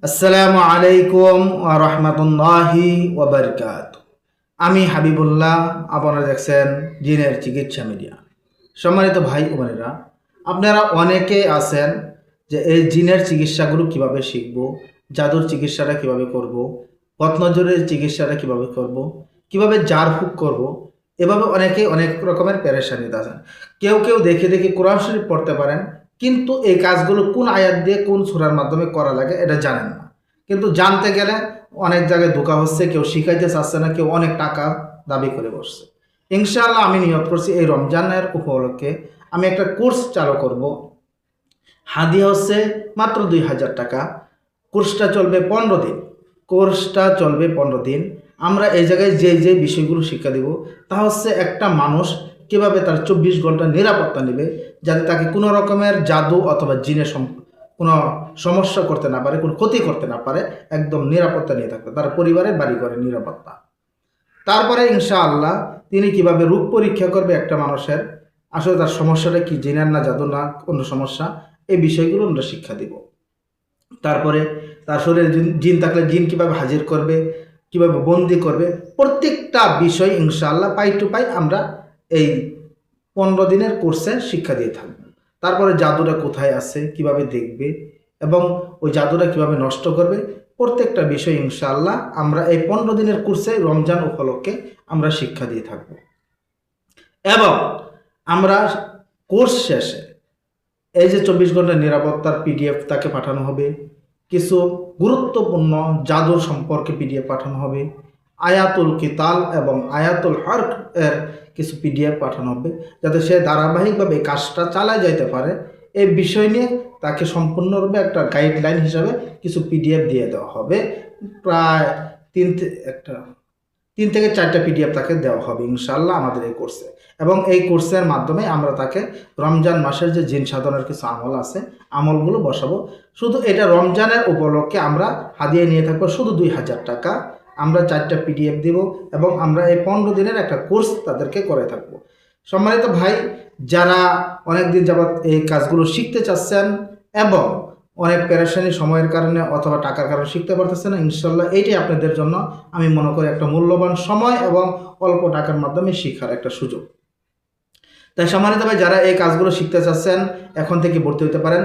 আসসালামু আলাইকুম ওয়া রাহমাতুল্লাহি ওয়া বারাকাতুহু। আমি হাবিবুল্লাহ, আপনারা দেখছেন জিনের চিকিৎসা মিডিয়া। সম্মানিত ভাই ও বোনেরা, আপনারা অনেকে আছেন যে এই জিনের চিকিৎসাগুলো কিভাবে শিখব, জাদুর চিকিৎসাটা কিভাবে করব, পথনজরের চিকিৎসাটা কিভাবে করব, কিভাবে জারফুক করব, এভাবে অনেকে অনেক রকমের পেরেশানিতে আছেন। কেউ কেউ দেখে দেখে কোরআন শরীফ পড়তে পারেন, কিন্তু এই কাজগুলো কোন আয়াত দিয়ে কোন সূরার মাধ্যমে করা লাগে এটা জানেন না। কিন্তু জানতে গেলে অনেক জায়গায় ধোঁকা হচ্ছে, কেউ শিখাইতে চাচ্ছে না, কেউ অনেক টাকা দাবি করে বসছে। ইনশাআল্লাহ আমি নিয়ত করছি এই রমজানের উপলক্ষে আমি একটা কোর্স চালু করব। হাদিয়া হচ্ছে মাত্র 2000 টাকা। কোর্সটা চলবে 15 দিন। আমরা এই জায়গায় যে বিষয়গুলো শিক্ষা দিব তা হচ্ছে একটা মানুষ কিভাবে তার 24 ঘন্টা নিরাপত্তা নেবে, যাতে তাকে কোনো রকমের জাদু অথবা জিনের কোনো সমস্যা করতে না পারে, কোনো ক্ষতি করতে না পারে, একদম নিরাপত্তা নিয়ে থাকবে, তার পরিবারের বাড়ি ঘরে নিরাপত্তা। তারপরে ইনশাআল্লাহ তিনি কিভাবে রোগ পরীক্ষা করবে একটা মানুষের, আসলে তার সমস্যাটা কি, জিনের না জাদু না অন্য সমস্যা, এই বিষয়গুলো আমরা শিক্ষা দিব। তারপরে তার শরীরে জিন থাকলে জিন কিভাবে হাজির করবে, কিভাবে বন্দি করবে, প্রত্যেকটা বিষয় ইনশাআল্লাহ পাই টু পাই আমরা এই 15 দিনের কোর্সে শিক্ষা দিয়ে থাকব। তারপরে জাদুটা কোথায় আছে, কিভাবে দেখবে এবং ওই জাদুটা কিভাবে নষ্ট করবে, প্রত্যেকটা বিষয় ইনশাআল্লাহ আমরা এই 15 দিনের কোর্সে রমজান উপলক্ষে আমরা শিক্ষা দিয়ে থাকব। এবং আমরা কোর্স শেষে এই যে 24 ঘন্টা নিরাপত্তার পিডিএফ তাকে পাঠানো হবে, কিছু গুরুত্বপূর্ণ জাদুর সম্পর্কে পিডিএফ পাঠানো হবে, আয়াতুল কিতাল এবং আয়াতুল হর্ক এর কিছু পিডিএফ পাঠানো হবে, যাতে সে ধারাবাহিকভাবে কাজটা চালায় যাইতে পারে। এই বিষয় নিয়ে তাকে সম্পূর্ণরূপে একটা গাইডলাইন হিসাবে কিছু পিডিএফ দিয়ে দেওয়া হবে। প্রায় 3 থেকে 4টা পিডিএফ তাকে দেওয়া হবে ইনশাআল্লাহ আমাদের এই কোর্সে। এবং এই কোর্সের মাধ্যমে আমরা তাকে রমজান মাসের যে জিন সাধনের কিছু আমল আছে, আমলগুলো বসাবো। শুধু এটা রমজানের উপলক্ষে আমরা হাদিয়া নিয়ে থাকবো শুধু 2000 টাকা। আমরা 4টা পিডিএফ দিব এবং আমরা এই 15 দিনের একটা কোর্স তাদেরকে করে থাকবো। সম্মানিত ভাই, যারা অনেক দিন যাবৎ এই কাজগুলো শিখতে চাচ্ছেন এবং অনেক পেরেশানি সময়ের কারণে অথবা টাকার কারণে শিখতে পারতেছে না, ইনশাল্লাহ এইটাই আপনাদের জন্য আমি মনে করি একটা মূল্যবান সময় এবং অল্প টাকার মাধ্যমে শিক্ষার একটা সুযোগ। তাই সম্মানিত ভাই, যারা এই কাজগুলো শিখতে চাচ্ছেন এখন থেকে ভর্তি হতে পারেন।